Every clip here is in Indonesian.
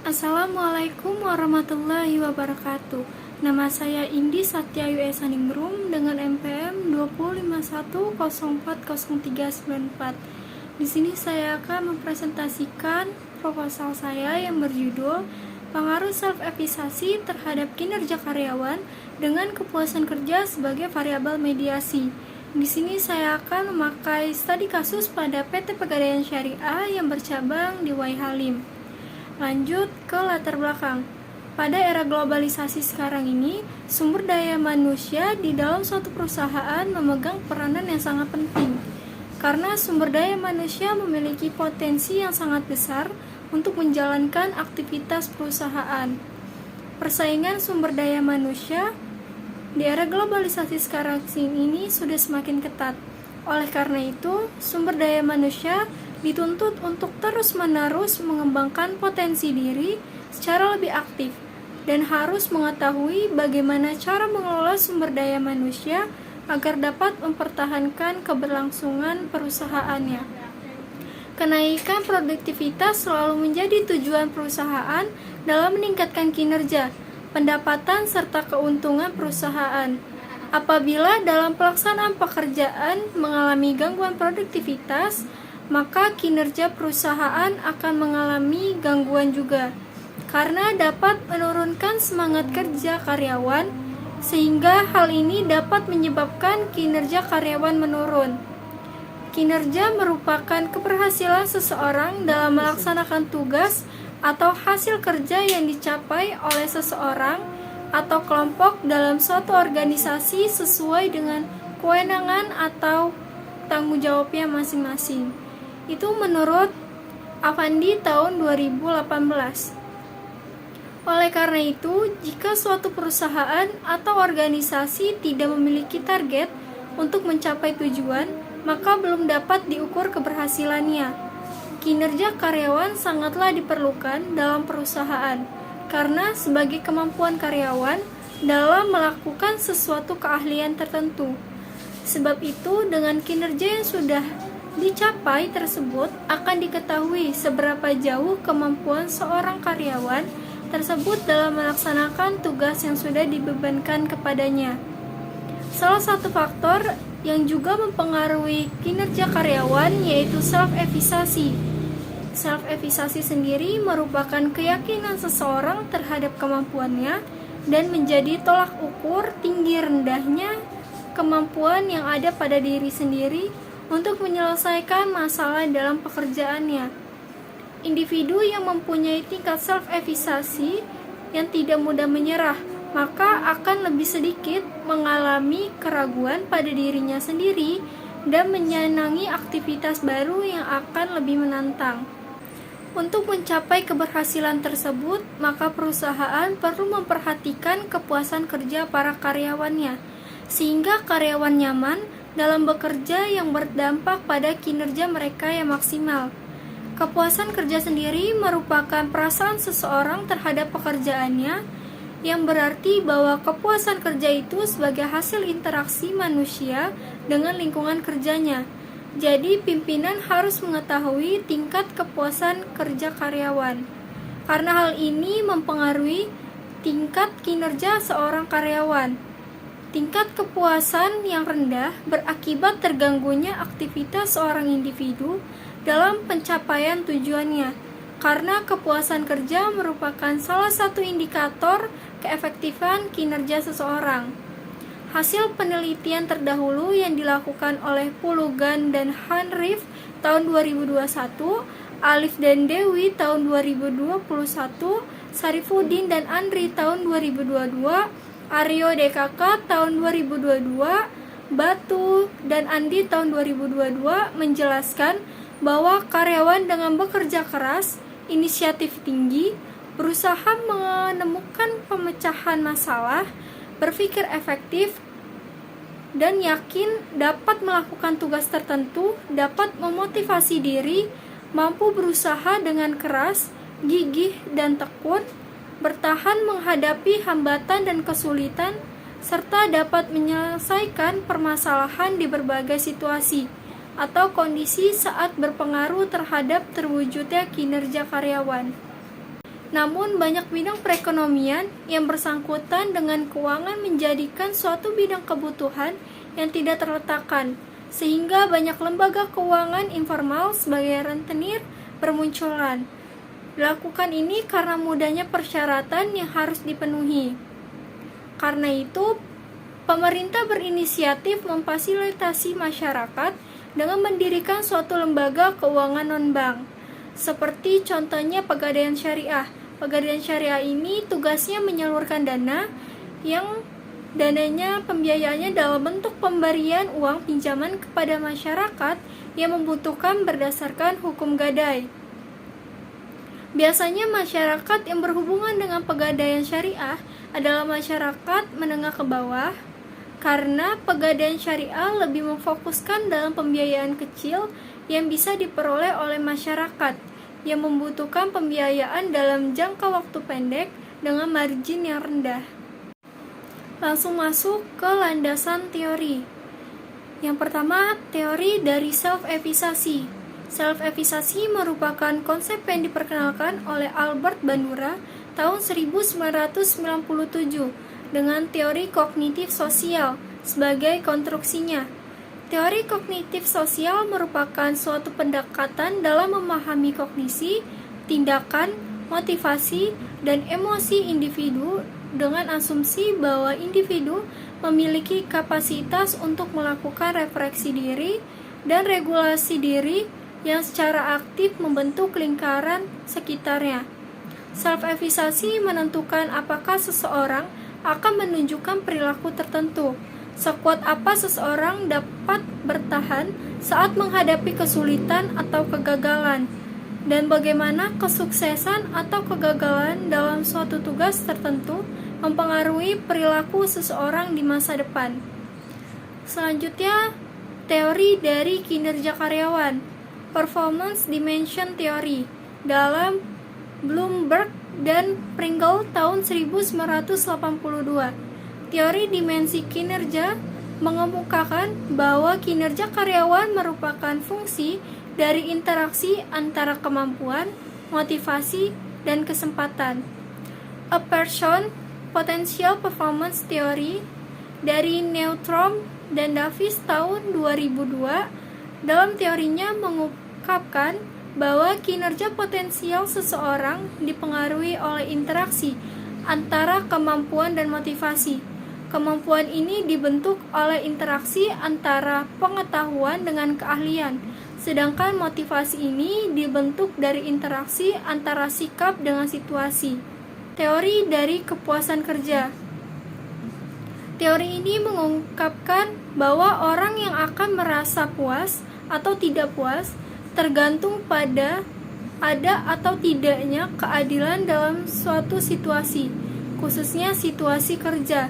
Assalamualaikum warahmatullahi wabarakatuh. Nama saya Indi Satyayu Esaningrum dengan NPM 251040394. Di sini saya akan mempresentasikan proposal saya yang berjudul Pengaruh self-efisasi terhadap kinerja karyawan dengan kepuasan kerja sebagai variabel mediasi. Di sini saya akan memakai studi kasus pada PT Pegadaian Syariah yang bercabang di Wai Halim. Lanjut ke latar belakang. Pada era globalisasi sekarang ini, sumber daya manusia di dalam suatu perusahaan memegang peranan yang sangat penting. Karena sumber daya manusia memiliki potensi yang sangat besar untuk menjalankan aktivitas perusahaan. Persaingan sumber daya manusia di era globalisasi sekarang ini sudah semakin ketat. Oleh karena itu, sumber daya manusia dituntut untuk terus-menerus mengembangkan potensi diri secara lebih aktif dan harus mengetahui bagaimana cara mengelola sumber daya manusia agar dapat mempertahankan keberlangsungan perusahaannya. Kenaikan produktivitas selalu menjadi tujuan perusahaan dalam meningkatkan kinerja, pendapatan, serta keuntungan perusahaan. Apabila dalam pelaksanaan pekerjaan mengalami gangguan produktivitas, maka kinerja perusahaan akan mengalami gangguan juga, karena dapat menurunkan semangat kerja karyawan, sehingga hal ini dapat menyebabkan kinerja karyawan menurun. Kinerja merupakan keberhasilan seseorang dalam melaksanakan tugas atau hasil kerja yang dicapai oleh seseorang atau kelompok dalam suatu organisasi sesuai dengan kewenangan atau tanggung jawabnya masing-masing. Itu menurut Avandi tahun 2018. Oleh karena itu, jika suatu perusahaan atau organisasi tidak memiliki target untuk mencapai tujuan, maka belum dapat diukur keberhasilannya. Kinerja karyawan sangatlah diperlukan dalam perusahaan, karena sebagai kemampuan karyawan dalam melakukan sesuatu keahlian tertentu. Sebab itu, dengan kinerja yang sudah dicapai tersebut akan diketahui seberapa jauh kemampuan seorang karyawan tersebut dalam melaksanakan tugas yang sudah dibebankan kepadanya. Salah satu faktor yang juga mempengaruhi kinerja karyawan yaitu self-efisasi. Self-efisasi sendiri merupakan keyakinan seseorang terhadap kemampuannya dan menjadi tolak ukur tinggi rendahnya kemampuan yang ada pada diri sendiri untuk menyelesaikan masalah dalam pekerjaannya. Individu yang mempunyai tingkat self-efisasi yang tidak mudah menyerah, maka akan lebih sedikit mengalami keraguan pada dirinya sendiri dan menyenangi aktivitas baru yang akan lebih menantang. Untuk mencapai keberhasilan tersebut, maka perusahaan perlu memperhatikan kepuasan kerja para karyawannya, sehingga karyawan nyaman dalam bekerja yang berdampak pada kinerja mereka yang maksimal. Kepuasan kerja sendiri merupakan perasaan seseorang terhadap pekerjaannya, yang berarti bahwa kepuasan kerja itu sebagai hasil interaksi manusia dengan lingkungan kerjanya. Jadi, pimpinan harus mengetahui tingkat kepuasan kerja karyawan, karena hal ini mempengaruhi tingkat kinerja seorang karyawan. Tingkat kepuasan yang rendah berakibat terganggunya aktivitas seorang individu dalam pencapaian tujuannya, karena kepuasan kerja merupakan salah satu indikator keefektifan kinerja seseorang. Hasil penelitian terdahulu yang dilakukan oleh Pulugan dan Hanrif tahun 2021, Alif dan Dewi tahun 2021, Sarifudin dan Andri tahun 2022, Aryo DKK tahun 2022, Batu dan Andi tahun 2022 menjelaskan bahwa karyawan dengan bekerja keras, inisiatif tinggi, berusaha menemukan pemecahan masalah, berpikir efektif, dan yakin dapat melakukan tugas tertentu, dapat memotivasi diri, mampu berusaha dengan keras, gigih, dan tekun, bertahan menghadapi hambatan dan kesulitan, serta dapat menyelesaikan permasalahan di berbagai situasi atau kondisi saat berpengaruh terhadap terwujudnya kinerja karyawan. Namun, banyak bidang perekonomian yang bersangkutan dengan keuangan menjadikan suatu bidang kebutuhan yang tidak terletakkan, sehingga banyak lembaga keuangan informal sebagai rentenir bermunculan. Dilakukan ini karena mudahnya persyaratan yang harus dipenuhi. Karena itu, pemerintah berinisiatif memfasilitasi masyarakat dengan mendirikan suatu lembaga keuangan non-bank, seperti contohnya Pegadaian Syariah. Pegadaian Syariah ini tugasnya menyalurkan dana yang dananya pembiayaannya dalam bentuk pemberian uang pinjaman kepada masyarakat yang membutuhkan berdasarkan hukum gadai. Biasanya masyarakat yang berhubungan dengan Pegadaian Syariah adalah masyarakat menengah ke bawah, karena Pegadaian Syariah lebih memfokuskan dalam pembiayaan kecil yang bisa diperoleh oleh masyarakat yang membutuhkan pembiayaan dalam jangka waktu pendek dengan margin yang rendah. Langsung masuk ke landasan teori. Yang pertama, teori dari self-efisasi. Self-efisasi merupakan konsep yang diperkenalkan oleh Albert Bandura tahun 1997 dengan teori kognitif sosial sebagai konstruksinya. Teori kognitif sosial merupakan suatu pendekatan dalam memahami kognisi, tindakan, motivasi, dan emosi individu dengan asumsi bahwa individu memiliki kapasitas untuk melakukan refleksi diri dan regulasi diri yang secara aktif membentuk lingkaran sekitarnya. Self-efisasi menentukan apakah seseorang akan menunjukkan perilaku tertentu, sekuat apa seseorang dapat bertahan saat menghadapi kesulitan atau kegagalan, dan bagaimana kesuksesan atau kegagalan dalam suatu tugas tertentu mempengaruhi perilaku seseorang di masa depan. Selanjutnya, teori dari kinerja karyawan, Performance Dimension Theory, dalam Bloomberg dan Pringle tahun 1982. Teori dimensi kinerja mengemukakan bahwa kinerja karyawan merupakan fungsi dari interaksi antara kemampuan, motivasi, dan kesempatan. A Person Potential Performance Theory dari Neutron dan Davis tahun 2002. Dalam teorinya mengungkapkan bahwa kinerja potensial seseorang dipengaruhi oleh interaksi antara kemampuan dan motivasi. Kemampuan ini dibentuk oleh interaksi antara pengetahuan dengan keahlian, sedangkan motivasi ini dibentuk dari interaksi antara sikap dengan situasi. Teori dari kepuasan kerja. Teori ini mengungkapkan bahwa orang yang akan merasa puas atau tidak puas tergantung pada ada atau tidaknya keadilan dalam suatu situasi, khususnya situasi kerja.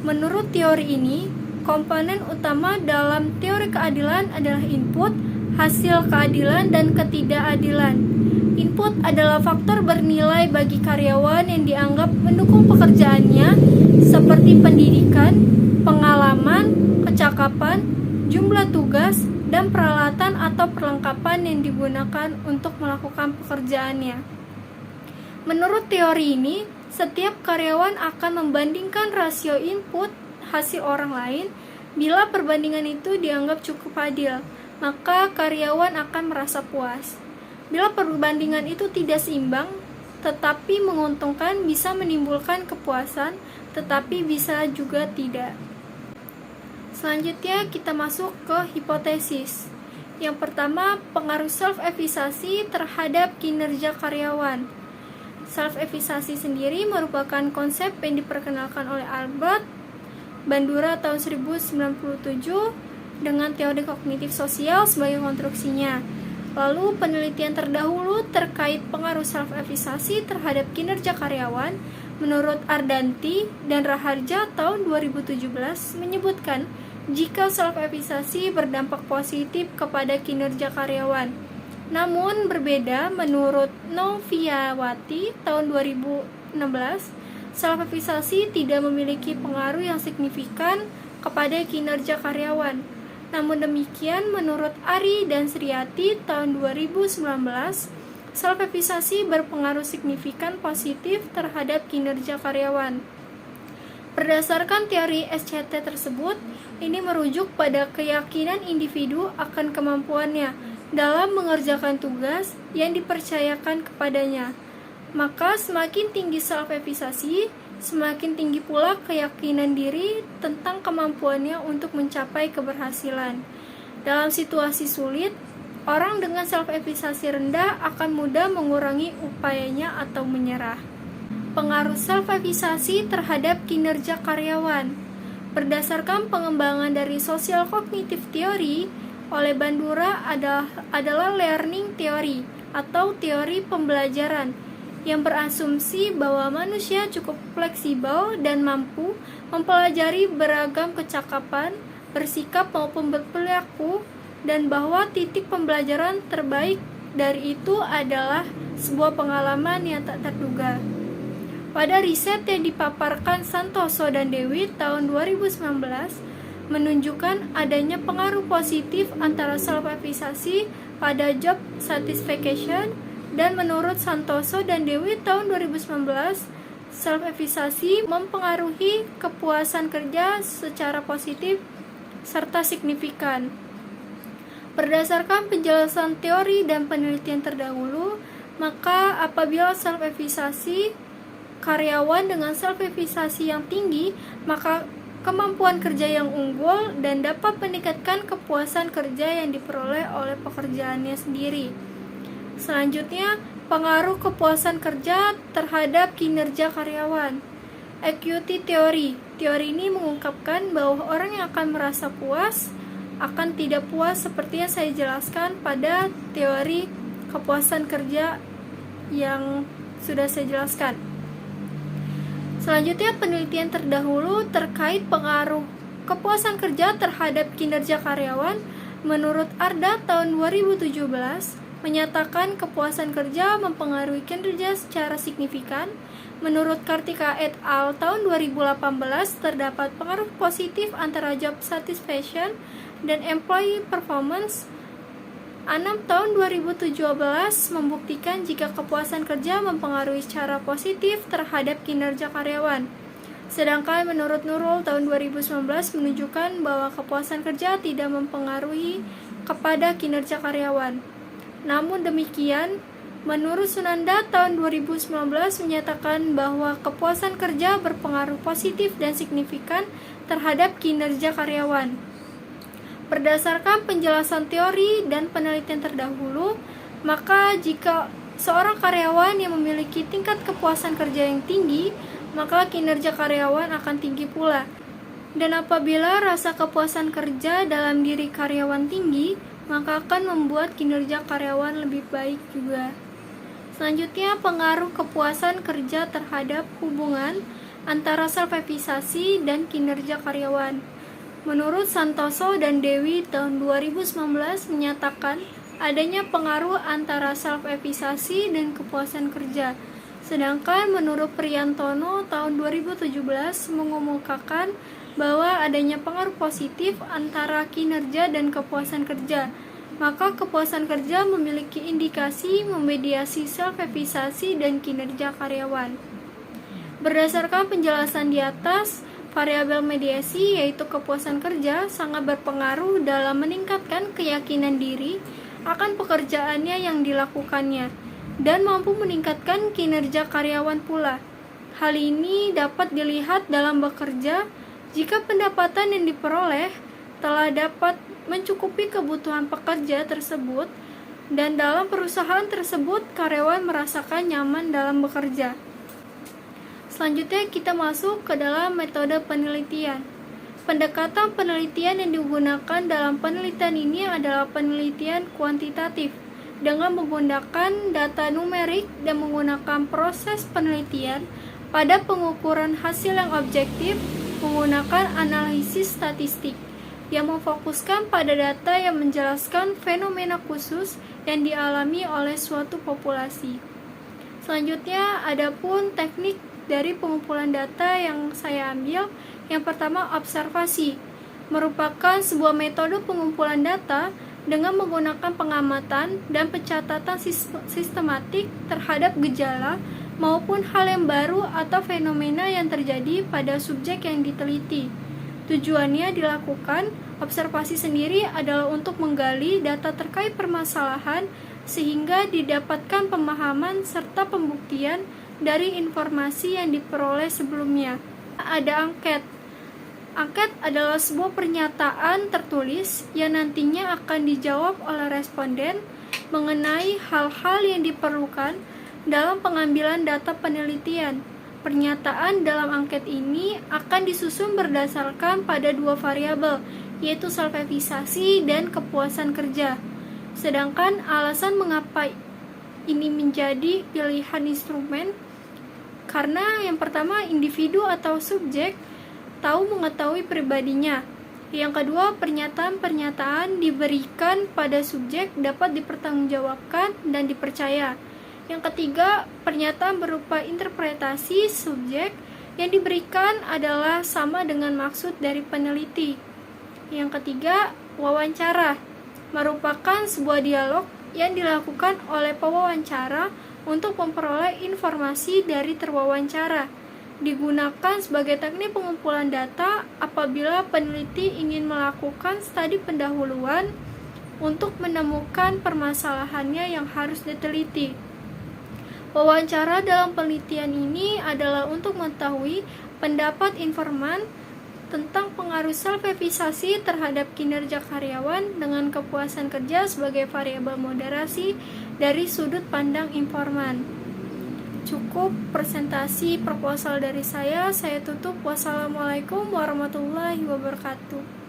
Menurut teori ini, komponen utama dalam teori keadilan adalah input, hasil keadilan, dan ketidakadilan. Input adalah faktor bernilai bagi karyawan yang dianggap mendukung pekerjaannya, seperti pendidikan, pengalaman, kecakapan, jumlah tugas, dan peralatan atau perlengkapan yang digunakan untuk melakukan pekerjaannya. Menurut teori ini, setiap karyawan akan membandingkan rasio input hasil orang lain. Bila perbandingan itu dianggap cukup adil, maka karyawan akan merasa puas. Bila perbandingan itu tidak seimbang tetapi menguntungkan, bisa menimbulkan kepuasan, tetapi bisa juga tidak. Selanjutnya kita masuk ke hipotesis. Yang pertama, pengaruh self-efisasi terhadap kinerja karyawan. Self-efisasi sendiri merupakan konsep yang diperkenalkan oleh Albert Bandura tahun 1997 dengan teori kognitif sosial sebagai konstruksinya. Lalu penelitian terdahulu terkait pengaruh self-efisasi terhadap kinerja karyawan menurut Ardanti dan Raharja tahun 2017 menyebutkan jika self-efisasi berdampak positif kepada kinerja karyawan. Namun berbeda menurut Noviawati tahun 2016, self-efisasi tidak memiliki pengaruh yang signifikan kepada kinerja karyawan. Namun demikian menurut Ari dan Sriati tahun 2019, self-evaluasi berpengaruh signifikan positif terhadap kinerja karyawan. Berdasarkan teori SCT tersebut, ini merujuk pada keyakinan individu akan kemampuannya dalam mengerjakan tugas yang dipercayakan kepadanya. Maka semakin tinggi self-evaluasi, semakin tinggi pula keyakinan diri tentang kemampuannya untuk mencapai keberhasilan. Dalam situasi sulit, orang dengan self-evaluasi rendah akan mudah mengurangi upayanya atau menyerah. Pengaruh self-evaluasi terhadap kinerja karyawan. Berdasarkan pengembangan dari social cognitive theory oleh Bandura adalah learning theory atau teori pembelajaran yang berasumsi bahwa manusia cukup fleksibel dan mampu mempelajari beragam kecakapan, bersikap maupun berperilaku, dan bahwa titik pembelajaran terbaik dari itu adalah sebuah pengalaman yang tak terduga. Pada riset yang dipaparkan Santoso dan Dewi tahun 2019 menunjukkan adanya pengaruh positif antara self-evaluasi pada job satisfaction, dan menurut Santoso dan Dewi tahun 2019 self-evaluasi mempengaruhi kepuasan kerja secara positif serta signifikan. Berdasarkan penjelasan teori dan penelitian terdahulu, maka apabila self-evaluasi karyawan dengan self-evaluasi yang tinggi, maka kemampuan kerja yang unggul dan dapat meningkatkan kepuasan kerja yang diperoleh oleh pekerjaannya sendiri. Selanjutnya, pengaruh kepuasan kerja terhadap kinerja karyawan. Equity Theory. Teori ini mengungkapkan bahwa orang yang akan merasa puas akan tidak puas seperti yang saya jelaskan pada teori kepuasan kerja yang sudah saya jelaskan. Selanjutnya, penelitian terdahulu terkait pengaruh kepuasan kerja terhadap kinerja karyawan menurut Arda tahun 2017 menyatakan kepuasan kerja mempengaruhi kinerja secara signifikan. Menurut Kartika et al. Tahun 2018 terdapat pengaruh positif antara job satisfaction dan employee performance. 6 tahun 2017 membuktikan jika kepuasan kerja mempengaruhi secara positif terhadap kinerja karyawan. Sedangkan menurut Nurul tahun 2019 menunjukkan bahwa kepuasan kerja tidak mempengaruhi kepada kinerja karyawan. Namun demikian, menurut Sunanda tahun 2019 menyatakan bahwa kepuasan kerja berpengaruh positif dan signifikan terhadap kinerja karyawan. Berdasarkan penjelasan teori dan penelitian terdahulu, maka jika seorang karyawan yang memiliki tingkat kepuasan kerja yang tinggi, maka kinerja karyawan akan tinggi pula. Dan apabila rasa kepuasan kerja dalam diri karyawan tinggi, maka akan membuat kinerja karyawan lebih baik juga. Selanjutnya, pengaruh kepuasan kerja terhadap hubungan antara self-evaluasi dan kinerja karyawan. Menurut Santoso dan Dewi tahun 2019 menyatakan adanya pengaruh antara self-evaluasi dan kepuasan kerja. Sedangkan menurut Priyantono tahun 2017 mengemukakan bahwa adanya pengaruh positif antara kinerja dan kepuasan kerja. Maka kepuasan kerja memiliki indikasi memediasi self-evaluasi dan kinerja karyawan. Berdasarkan penjelasan di atas, variabel mediasi yaitu kepuasan kerja sangat berpengaruh dalam meningkatkan keyakinan diri akan pekerjaannya yang dilakukannya dan mampu meningkatkan kinerja karyawan pula. Hal ini dapat dilihat dalam bekerja jika pendapatan yang diperoleh telah dapat mencukupi kebutuhan pekerja tersebut dan dalam perusahaan tersebut karyawan merasakan nyaman dalam bekerja. Selanjutnya kita masuk ke dalam metode penelitian. Pendekatan penelitian yang digunakan dalam penelitian ini adalah penelitian kuantitatif dengan menggunakan data numerik dan menggunakan proses penelitian pada pengukuran hasil yang objektif menggunakan analisis statistik yang memfokuskan pada data yang menjelaskan fenomena khusus yang dialami oleh suatu populasi. Selanjutnya, adapun teknik dari pengumpulan data yang saya ambil, yang pertama observasi, merupakan sebuah metode pengumpulan data dengan menggunakan pengamatan dan pencatatan sistematik terhadap gejala maupun hal yang baru atau fenomena yang terjadi pada subjek yang diteliti. Tujuannya dilakukan observasi sendiri adalah untuk menggali data terkait permasalahan sehingga didapatkan pemahaman serta pembuktian dari informasi yang diperoleh sebelumnya. Ada angket. Angket adalah sebuah pernyataan tertulis yang nantinya akan dijawab oleh responden mengenai hal-hal yang diperlukan dalam pengambilan data penelitian. Pernyataan dalam angket ini akan disusun berdasarkan pada dua variabel, yaitu self-evaluasi dan kepuasan kerja. Sedangkan alasan mengapa ini menjadi pilihan instrumen, karena yang pertama, individu atau subjek tahu mengetahui pribadinya. Yang kedua, pernyataan-pernyataan diberikan pada subjek dapat dipertanggungjawabkan dan dipercaya. Yang ketiga, pernyataan berupa interpretasi subjek yang diberikan adalah sama dengan maksud dari peneliti. Yang ketiga, wawancara merupakan sebuah dialog yang dilakukan oleh pewawancara untuk memperoleh informasi dari terwawancara. Digunakan sebagai teknik pengumpulan data apabila peneliti ingin melakukan studi pendahuluan untuk menemukan permasalahannya yang harus diteliti. Wawancara dalam penelitian ini adalah untuk mengetahui pendapat informan tentang pengaruh self-evaluasi terhadap kinerja karyawan dengan kepuasan kerja sebagai variabel moderasi dari sudut pandang informan. Cukup presentasi proposal dari saya tutup. Wassalamualaikum warahmatullahi wabarakatuh.